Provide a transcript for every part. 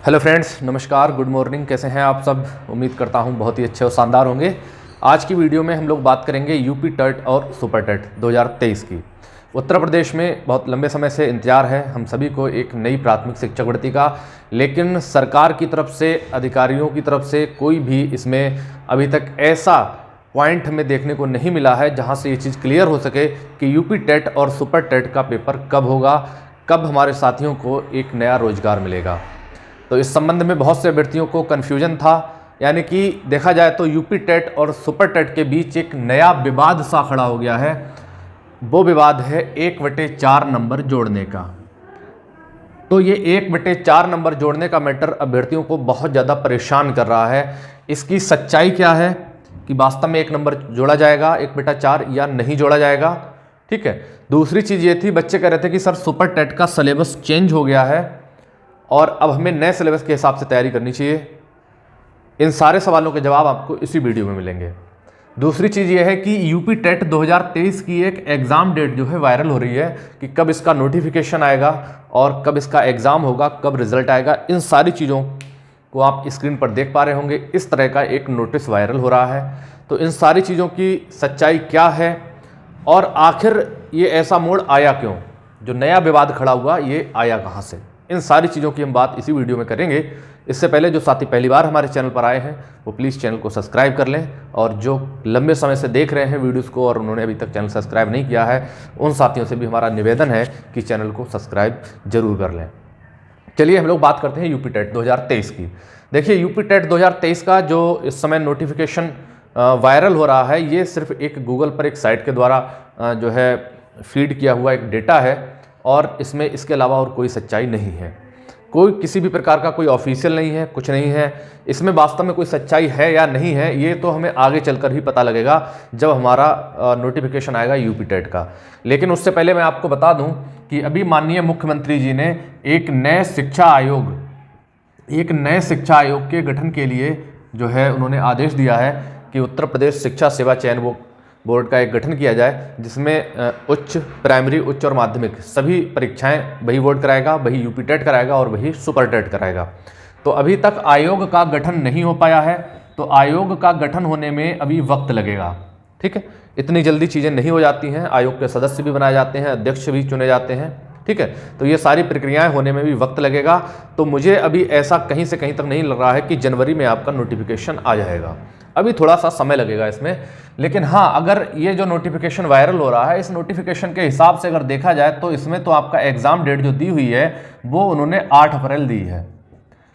Hello friends, नमस्कार, good morning. कैसे हैं आप सब? उम्मीद करता हूं बहुत ही अच्छे और शानदार होंगे। आज की वीडियो में हम लोग बात करेंगे यूपी टेट और सुपर टेट 2023 की। उत्तर प्रदेश में बहुत लंबे समय से इंतजार है हम सभी को एक नई प्राथमिक शिक्षक भर्ती का, लेकिन सरकार की तरफ से, अधिकारियों की तरफ से कोई भी इसमें अभी तक ऐसा पॉइंट हमें देखने को नहीं मिला है जहां से ये चीज़ क्लियर हो सके कि यूपी टेट और सुपर टेट का पेपर कब होगा, कब हमारे साथियों को एक नया रोजगार मिलेगा। तो इस संबंध में बहुत से अभ्यर्थियों को कन्फ्यूजन था, यानी कि देखा जाए तो यूपी टेट और सुपर टेट के बीच एक नया विवाद सा खड़ा हो गया है। वो विवाद है 1/4 नंबर जोड़ने का। तो ये 1/4 नंबर जोड़ने का मैटर अभ्यर्थियों को बहुत ज़्यादा परेशान कर रहा है। इसकी सच्चाई क्या है कि वास्तव में 1 नंबर जोड़ा जाएगा 1/4 या नहीं जोड़ा जाएगा, ठीक है। दूसरी चीज़ ये थी, बच्चे कह रहे थे कि सर सुपर टेट का सिलेबस चेंज हो गया है और अब हमें नए सिलेबस के हिसाब से तैयारी करनी चाहिए। इन सारे सवालों के जवाब आपको इसी वीडियो में मिलेंगे। दूसरी चीज़ ये है कि यूपी टेट 2023 की एक एग्ज़ाम डेट जो है वायरल हो रही है कि कब इसका नोटिफिकेशन आएगा और कब इसका एग्ज़ाम होगा, कब रिजल्ट आएगा। इन सारी चीज़ों को आप स्क्रीन पर देख पा रहे होंगे। इस तरह का एक नोटिस वायरल हो रहा है। तो इन सारी चीज़ों की सच्चाई क्या है और आखिर ये ऐसा मोड़ आया क्यों, जो नया विवाद खड़ा हुआ ये आया कहाँ से, इन सारी चीज़ों की हम बात इसी वीडियो में करेंगे। इससे पहले जो साथी पहली बार हमारे चैनल पर आए हैं वो प्लीज़ चैनल को सब्सक्राइब कर लें, और जो लंबे समय से देख रहे हैं वीडियोस को और उन्होंने अभी तक चैनल सब्सक्राइब नहीं किया है, उन साथियों से भी हमारा निवेदन है कि चैनल को सब्सक्राइब जरूर कर लें। चलिए हम लोग बात करते हैं यूपी टेट 2023 की। देखिए, यूपी टेट 2023 का जो इस समय नोटिफिकेशन वायरल हो रहा है, ये सिर्फ एक गूगल पर एक साइट के द्वारा जो है फीड किया हुआ एक डेटा है, और इसमें इसके अलावा और कोई सच्चाई नहीं है। कोई किसी भी प्रकार का कोई ऑफिशियल नहीं है, कुछ नहीं है। इसमें वास्तव में कोई सच्चाई है या नहीं है, ये तो हमें आगे चलकर ही पता लगेगा जब हमारा नोटिफिकेशन आएगा यूपी टेट का। लेकिन उससे पहले मैं आपको बता दूं कि अभी माननीय मुख्यमंत्री जी ने एक नए शिक्षा आयोग के गठन के लिए जो है उन्होंने आदेश दिया है कि उत्तर प्रदेश शिक्षा सेवा चयन बोर्ड का एक गठन किया जाए, जिसमें उच्च, प्राइमरी, उच्च और माध्यमिक सभी परीक्षाएं वही बोर्ड कराएगा, वही यूपी टेट कराएगा और वही सुपर टेट कराएगा। तो अभी तक आयोग का गठन नहीं हो पाया है, तो आयोग का गठन होने में अभी वक्त लगेगा, ठीक है। इतनी जल्दी चीज़ें नहीं हो जाती हैं। आयोग के सदस्य भी बनाए जाते हैं, अध्यक्ष भी चुने जाते हैं, ठीक है। तो ये सारी प्रक्रियाएं होने में भी वक्त लगेगा। तो मुझे अभी ऐसा कहीं से कहीं तक नहीं लग रहा है कि जनवरी में आपका नोटिफिकेशन आ जाएगा। अभी थोड़ा सा समय लगेगा इसमें। लेकिन हाँ, अगर ये जो नोटिफिकेशन वायरल हो रहा है, इस नोटिफिकेशन के हिसाब से अगर देखा जाए तो इसमें तो आपका एग्ज़ाम डेट जो दी हुई है वो उन्होंने 8 अप्रैल दी है।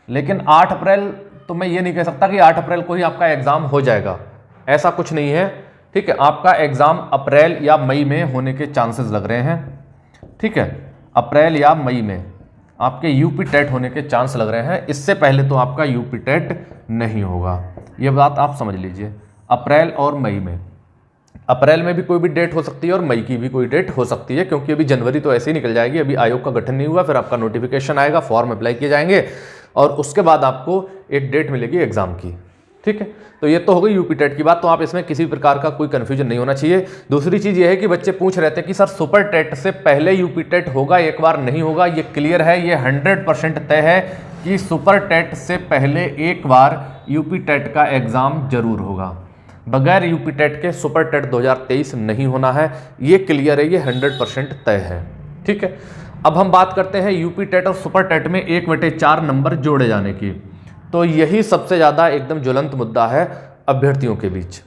लेकिन 8 अप्रैल तो मैं ये नहीं कह सकता कि 8 अप्रैल को ही आपका एग्ज़ाम हो जाएगा, ऐसा कुछ नहीं है, ठीक है। आपका एग्ज़ाम अप्रैल या मई में होने के चांसेस लग रहे हैं, ठीक है। अप्रैल या मई में आपके यूपी टेट होने के चांस लग रहे हैं। इससे पहले तो आपका यूपी टेट नहीं होगा, ये बात आप समझ लीजिए। अप्रैल और मई में, अप्रैल में भी कोई भी डेट हो सकती है और मई की भी कोई डेट हो सकती है, क्योंकि अभी जनवरी तो ऐसे ही निकल जाएगी। अभी आयोग का गठन नहीं हुआ, फिर आपका नोटिफिकेशन आएगा, फॉर्म अप्लाई किए जाएंगे और उसके बाद आपको एक डेट मिलेगी एग्जाम की, ठीक है। तो ये तो हो गई यूपी टेट की बात। तो आप इसमें किसी प्रकार का कोई कन्फ्यूजन नहीं होना चाहिए। दूसरी चीज़ ये है कि बच्चे पूछ रहे थे कि सर सुपर टेट से पहले यूपी टेट होगा, एक बार नहीं होगा। ये क्लियर है, ये 100% तय है कि सुपर टेट से पहले एक बार यूपी टेट का एग्ज़ाम जरूर होगा। बगैर यूपी टेट के सुपर टेट 2023 नहीं होना है, ये क्लियर है, ये 100% तय है, ठीक है। अब हम बात करते हैं यूपी टेट और सुपर टेट में 1/4 नंबर जोड़े जाने की। तो यही सबसे ज़्यादा एकदम ज्वलंत मुद्दा है अभ्यर्थियों के बीच।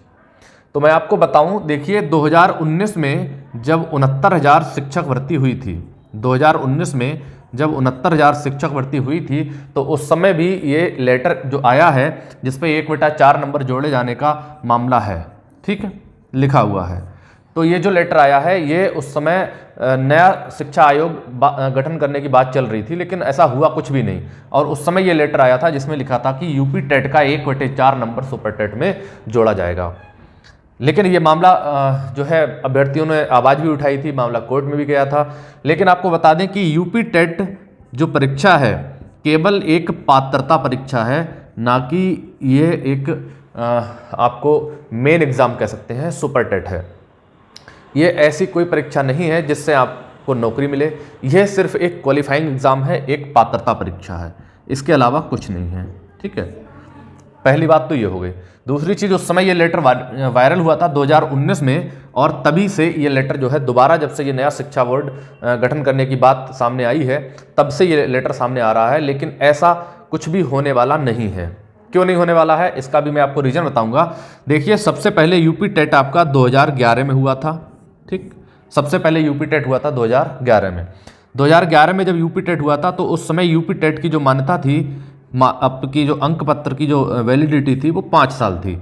तो मैं आपको बताऊं, देखिए 2019 में जब 69,000 शिक्षक भर्ती हुई थी, 2019 में जब 69,000 शिक्षक भर्ती हुई थी, तो उस समय भी ये लेटर जो आया है जिसपे 1/4 नंबर जोड़े जाने का मामला है, ठीक है, लिखा हुआ है। तो ये जो लेटर आया है, ये उस समय नया शिक्षा आयोग गठन करने की बात चल रही थी, लेकिन ऐसा हुआ कुछ भी नहीं। और उस समय ये लेटर आया था जिसमें लिखा था कि यूपी टेट का 1/4 नंबर सुपर टेट में जोड़ा जाएगा। लेकिन ये मामला जो है अभ्यर्थियों ने आवाज़ भी उठाई थी, मामला कोर्ट में भी गया था। लेकिन आपको बता दें कि यूपी टेट जो परीक्षा है केवल एक पात्रता परीक्षा है, ना कि ये एक आपको मेन एग्ज़ाम कह सकते हैं, सुपर टेट है। ये ऐसी कोई परीक्षा नहीं है जिससे आपको नौकरी मिले। यह सिर्फ एक क्वालिफाइंग एग्ज़ाम है, एक पात्रता परीक्षा है। इसके अलावा कुछ नहीं है। ठीक है, पहली बात तो ये हो गई। दूसरी चीज़, उस समय ये लेटर वायरल हुआ था 2019 में, और तभी से ये लेटर जो है दोबारा, जब से ये नया शिक्षा बोर्ड गठन करने की बात सामने आई है, तब से ये लेटर सामने आ रहा है। लेकिन ऐसा कुछ भी होने वाला नहीं है। क्यों नहीं होने वाला है, इसका भी मैं आपको रीज़न बताऊंगा। देखिए, सबसे पहले यूपी टेट आपका 2011 में हुआ था। ठीक, सबसे पहले यूपी टेट हुआ था 2011 में। 2011 में जब यूपी टेट हुआ था, तो उस समय यूपी टेट की जो मान्यता थी, आपकी जो अंक पत्र की जो वैलिडिटी थी, वो 5 साल थी।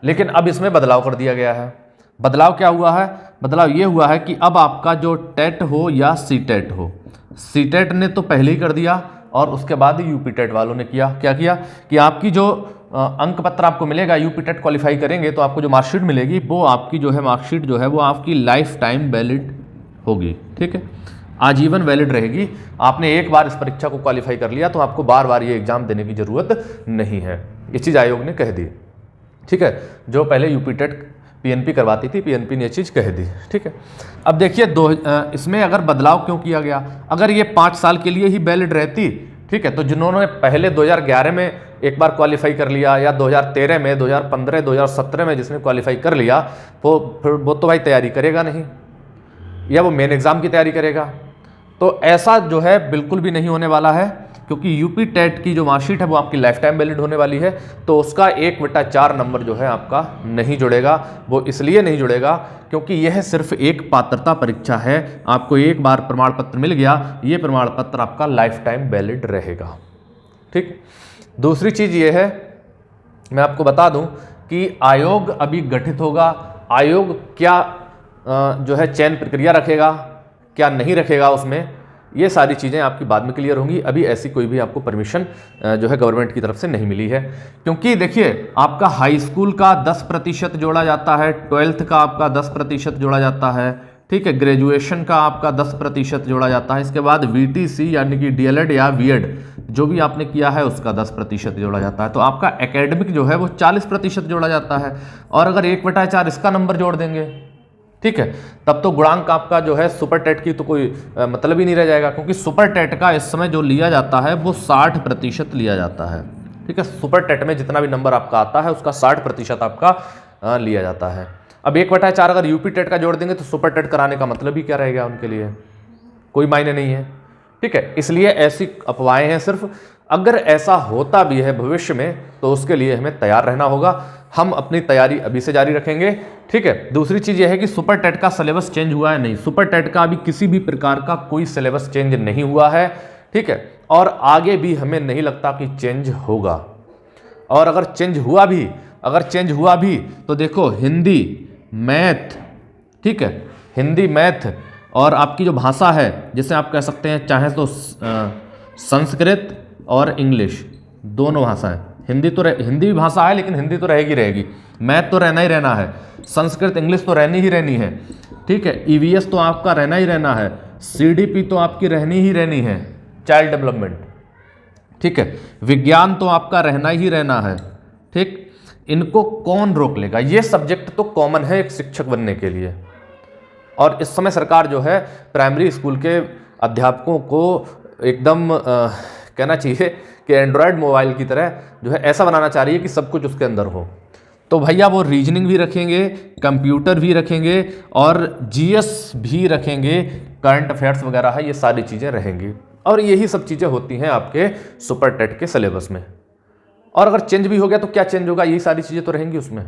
लेकिन अब इसमें बदलाव कर दिया गया है। बदलाव क्या हुआ है? बदलाव ये हुआ है कि अब आपका जो टेट हो या सी टेट हो, सी टेट ने तो पहले ही कर दिया, और उसके बाद ही यूपी टेट वालों ने किया। क्या किया कि आपकी जो अंक पत्र आपको मिलेगा, यूपी टेट क्वालिफाई करेंगे तो आपको जो मार्कशीट मिलेगी, वो आपकी जो है मार्कशीट जो है वो आपकी लाइफ टाइम वैलिड होगी। ठीक है, आजीवन वैलिड रहेगी। आपने एक बार इस परीक्षा को क्वालिफाई कर लिया तो आपको बार बार ये एग्जाम देने की जरूरत नहीं है। ये चीज़ आयोग ने कह दी। ठीक है, जो पहले यूपी टेट पीएनपी करवाती थी, पीएनपी ने ये चीज़ कह दी। ठीक है, अब देखिए इसमें अगर बदलाव क्यों किया गया? अगर ये 5 साल के लिए ही वैलिड रहती, ठीक है, तो जिन्होंने पहले 2011 में एक बार क्वालिफाई कर लिया, या 2013 में, 2015, 2017 में जिसने क्वालिफाई कर लिया, वो तो भाई तैयारी करेगा नहीं, या वो मेन एग्ज़ाम की तैयारी करेगा। तो ऐसा जो है बिल्कुल भी नहीं होने वाला है, क्योंकि यूपी टेट की जो मार्कशीट है वो आपकी लाइफ टाइम वैलिड होने वाली है। तो उसका 1/4 नंबर जो है आपका नहीं जुड़ेगा। वो इसलिए नहीं जुड़ेगा क्योंकि यह सिर्फ एक पात्रता परीक्षा है। आपको एक बार प्रमाण पत्र मिल गया, ये प्रमाण पत्र आपका लाइफ टाइम वैलिड रहेगा। ठीक, दूसरी चीज़ ये है, मैं आपको बता दूं कि आयोग अभी गठित होगा। आयोग क्या जो है चयन प्रक्रिया रखेगा, क्या नहीं रखेगा, उसमें ये सारी चीज़ें आपकी बाद में क्लियर होंगी। अभी ऐसी कोई भी आपको परमिशन जो है गवर्नमेंट की तरफ से नहीं मिली है। क्योंकि देखिए, आपका हाई स्कूल का 10% जोड़ा जाता है, 12th का आपका 10% जोड़ा जाता है। ठीक है, ग्रेजुएशन का आपका 10% जोड़ा जाता है। इसके बाद VTC यानी कि DLED या बीएड जो भी आपने किया है उसका 10% जोड़ा जाता है। तो आपका एकेडमिक जो है वो 40% जोड़ा जाता है। और अगर 1/4 इसका नंबर जोड़ देंगे, ठीक है, तब तो गुणांक आपका जो है सुपर टेट की तो कोई मतलब ही नहीं रह जाएगा। क्योंकि सुपर टेट का इस समय जो लिया जाता है वो 60% लिया जाता है। ठीक है, सुपर टेट में जितना भी नंबर आपका आता है उसका 60% आपका लिया जाता है। अब 1/4 अगर यूपी टेट का जोड़ देंगे तो सुपर टेट कराने का मतलब ही क्या रहेगा उनके लिए? कोई मायने नहीं है। ठीक है, इसलिए ऐसी अफवाहें हैं सिर्फ। अगर ऐसा होता भी है भविष्य में तो उसके लिए हमें तैयार रहना होगा। हम अपनी तैयारी अभी से जारी रखेंगे। ठीक है, दूसरी चीज़ यह है कि सुपर टेट का सिलेबस चेंज हुआ है नहीं। सुपर टेट का अभी किसी भी प्रकार का कोई सिलेबस चेंज नहीं हुआ है। ठीक है, और आगे भी हमें नहीं लगता कि चेंज होगा। और अगर चेंज हुआ भी तो देखो, हिंदी, मैथ, ठीक है, हिंदी, मैथ और आपकी जो भाषा है, जिसे आप कह सकते हैं चाहे तो संस्कृत और इंग्लिश, दोनों भाषाएं। हिंदी भी भाषा है, लेकिन हिंदी तो रहेगी। मैथ तो रहना ही रहना है। संस्कृत, इंग्लिश तो रहनी ही रहनी है। ठीक है, EVS तो आपका रहना ही रहना है। CDP तो आपकी रहनी ही रहनी है, चाइल्ड डेवलपमेंट। ठीक है, विज्ञान तो आपका रहना ही रहना है। ठीक, इनको कौन रोक लेगा? ये सब्जेक्ट तो कॉमन है एक शिक्षक बनने के लिए। और इस समय सरकार जो है प्राइमरी स्कूल के अध्यापकों को एकदम कहना चाहिए कि एंड्रॉयड मोबाइल की तरह जो है ऐसा बनाना चाह रही है कि सब कुछ उसके अंदर हो। तो भैया वो रीजनिंग भी रखेंगे, कंप्यूटर भी रखेंगे और GS भी रखेंगे, करंट अफेयर्स वगैरह है, ये सारी चीज़ें रहेंगी। और यही सब चीज़ें होती हैं आपके सुपर टेट के सिलेबस में। और अगर चेंज भी हो गया तो क्या चेंज होगा? यही सारी चीज़ें तो रहेंगी उसमें।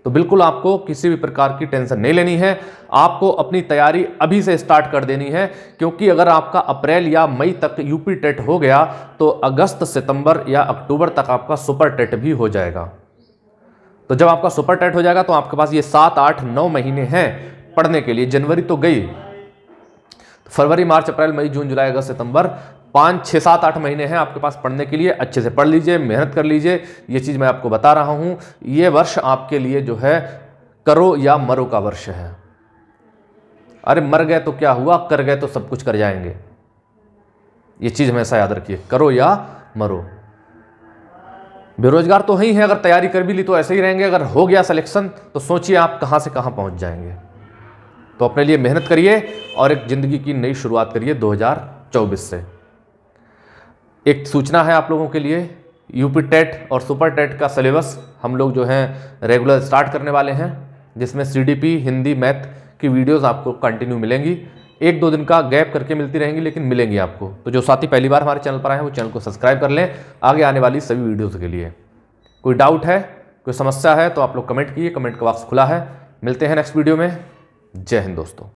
तो बिल्कुल आपको किसी भी प्रकार की टेंशन नहीं लेनी है। आपको अपनी तैयारी अभी से स्टार्ट कर देनी है, क्योंकि अगर आपका अप्रैल या मई तक यूपी टेट हो गया तो अगस्त, सितंबर या अक्टूबर तक आपका सुपर टेट भी हो जाएगा। तो जब आपका सुपर टेट हो जाएगा तो आपके पास ये 7, 8, 9 महीने हैं पढ़ने के लिए। जनवरी तो गई, फरवरी, मार्च, अप्रैल, मई, जून, जुलाई, अगस्त, सितंबर, 5, 6, 7, 8 महीने हैं आपके पास पढ़ने के लिए। अच्छे से पढ़ लीजिए, मेहनत कर लीजिए। ये चीज़ मैं आपको बता रहा हूँ। ये वर्ष आपके लिए जो है करो या मरो का वर्ष है। अरे मर गए तो क्या हुआ, कर गए तो सब कुछ कर जाएंगे। ये चीज़ हमेशा याद रखिए, करो या मरो। बेरोजगार तो ही है, अगर तैयारी कर भी ली तो ऐसे ही रहेंगे। अगर हो गया सिलेक्शन तो सोचिए आप कहाँ से कहाँ पहुँच जाएंगे। तो अपने लिए मेहनत करिए और एक ज़िंदगी की नई शुरुआत करिए 2024 से। एक सूचना है आप लोगों के लिए, यूपी टेट और सुपर टेट का सिलेबस हम लोग जो है रेगुलर स्टार्ट करने वाले हैं, जिसमें सीडीपी, हिंदी, मैथ की वीडियोस आपको कंटिन्यू मिलेंगी। 1-2 दिन का गैप करके मिलती रहेंगी, लेकिन मिलेंगी आपको। तो जो साथी पहली बार हमारे चैनल पर आए हैं वो चैनल को सब्सक्राइब कर लें आगे आने वाली सभी वीडियोज़ के लिए। कोई डाउट है, कोई समस्या है तो आप लोग कमेंट कीजिए, कमेंट का बॉक्स खुला है। मिलते हैं नेक्स्ट वीडियो में। जय हिंद दोस्तों।